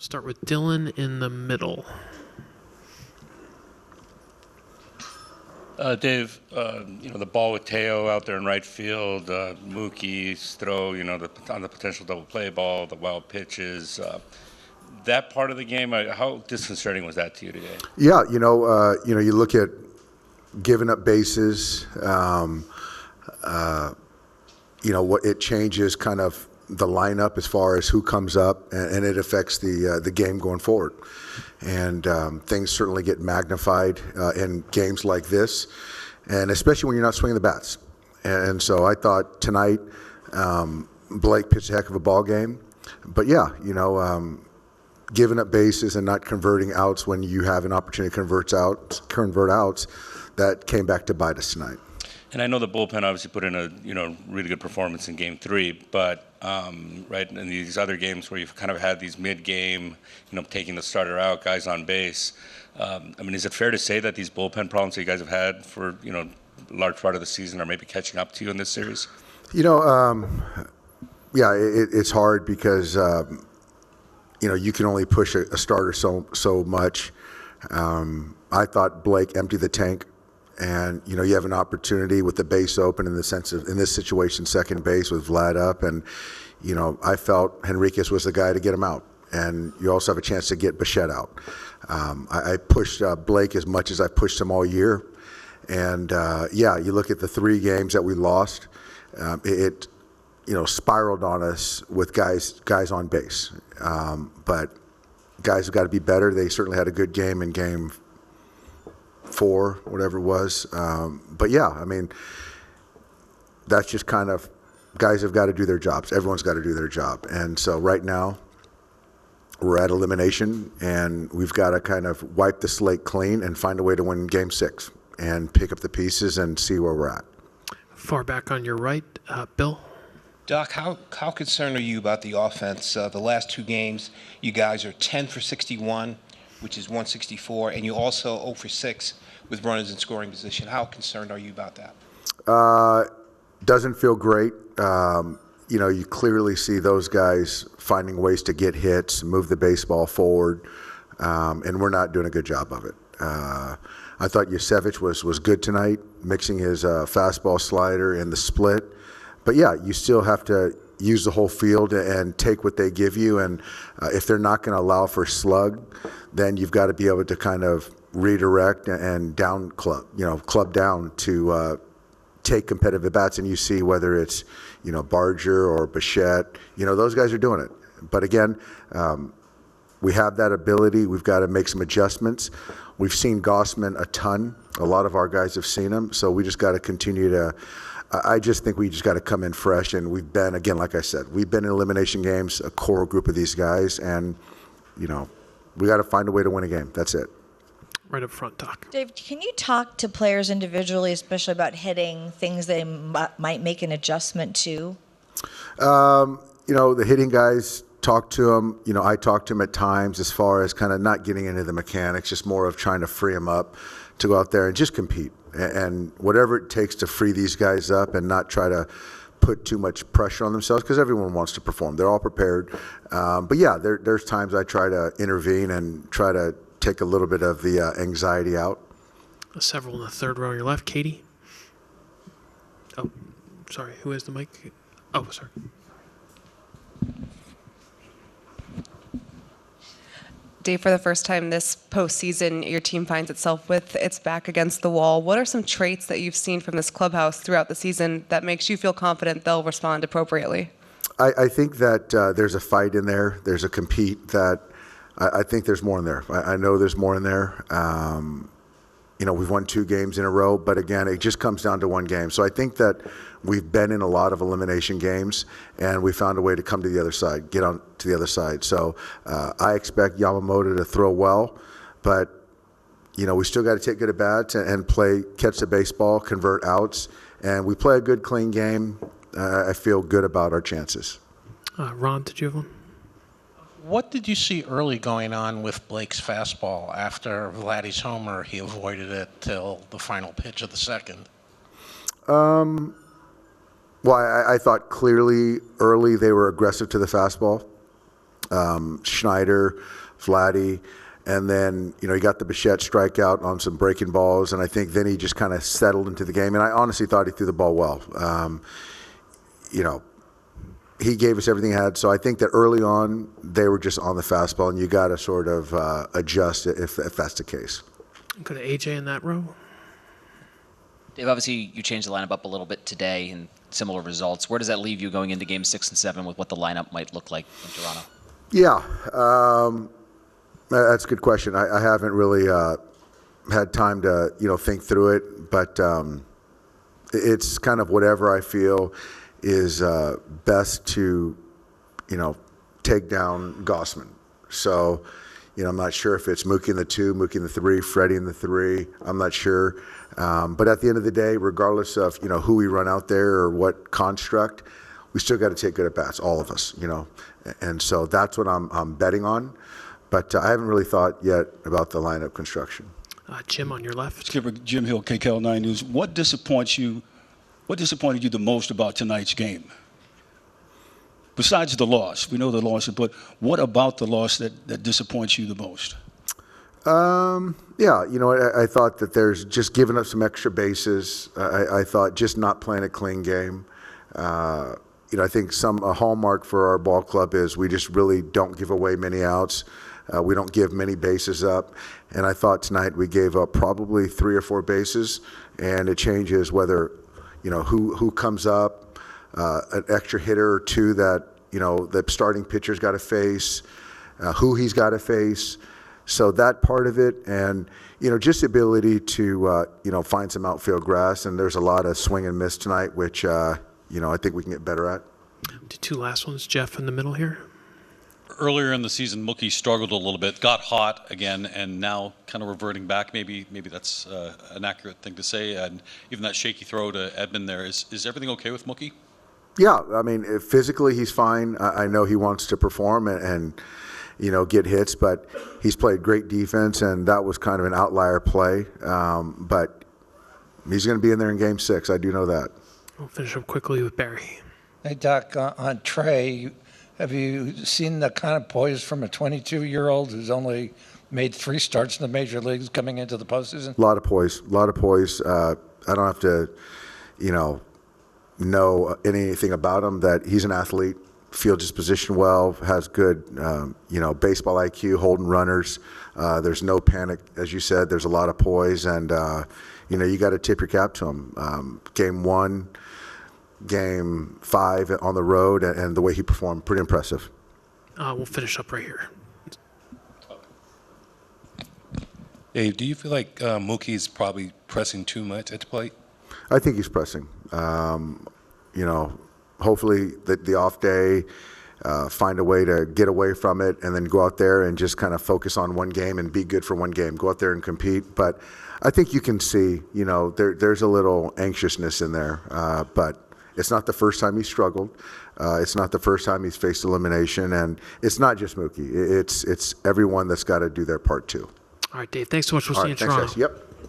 Start with Dylan in the middle. Dave, the ball with Teo out there in right field, Mookie's throw, on the potential double play ball, the wild pitches, that part of the game, how disconcerting was that to you today? Yeah, you look at giving up bases, what it changes kind of the lineup as far as who comes up, and it affects the game going forward. And things certainly get magnified in games like this, and especially when you're not swinging the bats. And so I thought tonight Blake pitched a heck of a ball game. But yeah, giving up bases and not converting outs when you have an opportunity to convert outs, that came back to bite us tonight. And I know the bullpen obviously put in a really good performance in Game 3, but right in these other games where you've kind of had these mid-game, taking the starter out, guys on base. Is it fair to say that these bullpen problems that you guys have had for a large part of the season are maybe catching up to you in this series? Yeah, it's hard because you can only push a starter so much. I thought Blake emptied the tank. And, you have an opportunity with the base open in the sense of, in this situation, second base with Vlad up. And, I felt Henriquez was the guy to get him out. And you also have a chance to get Bichette out. I pushed Blake as much as I pushed him all year. And, you look at the 3 games that we lost, it spiraled on us with guys on base. But guys have got to be better. They certainly had a good game in Game 4, whatever it was. But yeah, that's just kind of, guys have got to do their jobs. Everyone's got to do their job. And so right now we're at elimination, and we've got to kind of wipe the slate clean and find a way to win Game 6 and pick up the pieces and see where we're at. Far back on your right, Bill. Doc, how concerned are you about the offense? The last 2 games, you guys are 10 for 61, which is 164, and you also 0 for 6 with runners in scoring position. How concerned are you about that? Doesn't feel great. You clearly see those guys finding ways to get hits, move the baseball forward, and we're not doing a good job of it. I thought Yusevich was good tonight, mixing his fastball slider and the split. But yeah, you still have to use the whole field and take what they give you. And if they're not going to allow for slug, then you've got to be able to kind of redirect and down club down to take competitive at bats. And you see whether it's, Barger or Bichette, those guys are doing it. But again, we have that ability. We've got to make some adjustments. We've seen Gossman a ton. A lot of our guys have seen him. So we just got to continue to, I just think we just got to come in fresh. And we've been, again, like I said, we've been in elimination games, a core group of these guys. And, we got to find a way to win a game. That's it. Right up front, Doc. Dave, can you talk to players individually, especially about hitting, things they might make an adjustment to? The hitting guys, talk to them. I talk to them at times as far as kind of not getting into the mechanics, just more of trying to free them up to go out there and just compete. And whatever it takes to free these guys up and not try to put too much pressure on themselves, because everyone wants to perform. They're all prepared. But yeah, there's times I try to intervene and try to take a little bit of the anxiety out. Several in the third row on your left. Katie? Oh, sorry. Who has the mic? Oh, sorry. Dave, for the first time this postseason, your team finds itself with its back against the wall. What are some traits that you've seen from this clubhouse throughout the season that makes you feel confident they'll respond appropriately? I think that there's a fight in there. There's a compete that I think there's more in there. I know there's more in there. We've won 2 games in a row, but again, it just comes down to one game. So I think that we've been in a lot of elimination games, and we found a way to come to the other side, get on to the other side. So I expect Yamamoto to throw well, but we still got to take good at bats and play, catch the baseball, convert outs, and we play a good, clean game. I feel good about our chances. Ron, did you have one? What did you see early going on with Blake's fastball? After Vladdy's homer, he avoided it till the final pitch of the second. Well, I thought clearly early they were aggressive to the fastball. Schneider, Vladdy, and then, you know, he got the Bichette strikeout on some breaking balls, and I think then he just kind of settled into the game, and I honestly thought he threw the ball well. You know, he gave us everything he had, so I think that early on they were just on the fastball, and you got to sort of adjust if that's the case. Go to AJ in that row. Dave, obviously you changed the lineup up a little bit today and similar results. Where does that leave you going into Game 6 and 7 with what the lineup might look like in Toronto? Yeah, that's a good question. I haven't really had time to, you know, think through it, but it's kind of whatever I feel is best to, you know, take down Gossman. So, you know, I'm not sure if it's Mookie in the 2, Mookie in the 3, Freddie in the 3. I'm not sure. But at the end of the day, regardless of, you know, who we run out there or what construct, we still got to take good at bats, all of us, you know. And so that's what I'm betting on. But I haven't really thought yet about the lineup construction. Jim on your left. Skipper Jim Hill, KCAL 9 News. What disappointed you the most about tonight's game? Besides the loss, we know the loss, but what about the loss that disappoints you the most? Yeah, you know, I thought that there's just giving up some extra bases. I thought just not playing a clean game. You know, I think a hallmark for our ball club is we just really don't give away many outs. We don't give many bases up. And I thought tonight we gave up probably 3 or 4 bases, and it changes whether, you know, who comes up, an extra hitter or 2 that, you know, the starting pitcher's got to face, who he's got to face. So that part of it, and, you know, just the ability to, you know, find some outfield grass. And there's a lot of swing and miss tonight, which, you know, I think we can get better at. The 2 last ones, Jeff in the middle here. Earlier in the season, Mookie struggled a little bit, got hot again, and now kind of reverting back. Maybe that's an accurate thing to say. And even that shaky throw to Edman there, is everything okay with Mookie? Yeah, I mean, physically he's fine. I know he wants to perform and you know, get hits, but he's played great defense, and that was kind of an outlier play. But he's going to be in there in Game 6. I do know that. We'll finish up quickly with Barry. Hey, Doc, on Trey, have you seen the kind of poise from a 22-year-old who's only made 3 starts in the major leagues coming into the postseason? A lot of poise. I don't have to, you know anything about him, that he's an athlete, fields his position well, has good, you know, baseball IQ, holding runners. There's no panic, as you said. There's a lot of poise, and, you know, you got to tip your cap to him. Game 1, Game 5 on the road, and the way he performed, pretty impressive. We'll finish up right here. Dave, do you feel like Mookie's probably pressing too much at the plate? I think he's pressing. You know, hopefully the off day, find a way to get away from it and then go out there and just kind of focus on one game and be good for one game. Go out there and compete. But I think you can see, you know, there's a little anxiousness in there. But it's not the first time he struggled. It's not the first time he's faced elimination. And it's not just Mookie. It's everyone that's got to do their part too. All right, Dave, thanks so much. We'll All see you right, in thanks, Toronto. guys. Yep.